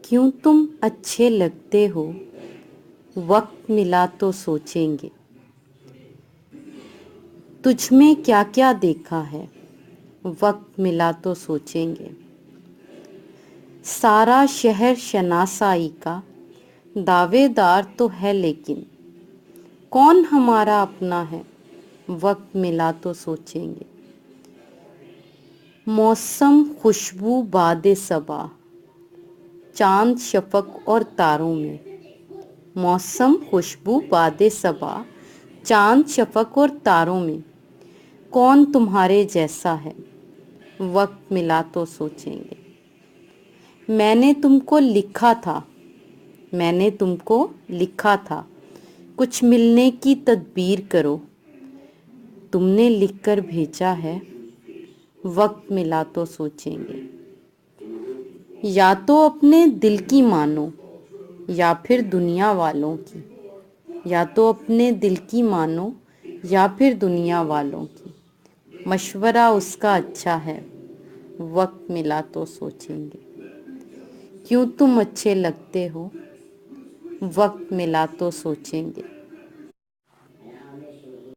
क्यों तुम अच्छे लगते हो, वक्त मिला तो सोचेंगे। तुझ में क्या क्या देखा है, वक्त मिला तो सोचेंगे। सारा शहर शनासाई का दावेदार तो है, लेकिन कौन हमारा अपना है, वक्त मिला तो सोचेंगे। मौसम खुशबू बादे सबा, चांद शफक और तारों में। मौसम खुशबू बादे सबा, चांद शफक और तारों में। कौन तुम्हारे जैसा है, वक्त मिला तो सोचेंगे। मैंने तुमको लिखा था, मैंने तुमको लिखा था, कुछ मिलने की तदबीर करो। तुमने लिखकर भेजा है, वक्त मिला तो सोचेंगे। या तो अपने दिल की मानो, या फिर दुनिया वालों की। या तो अपने दिल की मानो, या फिर दुनिया वालों की। मशवरा उसका अच्छा है, वक्त मिला तो सोचेंगे। क्यों तुम अच्छे लगते हो, वक्त मिला तो सोचेंगे।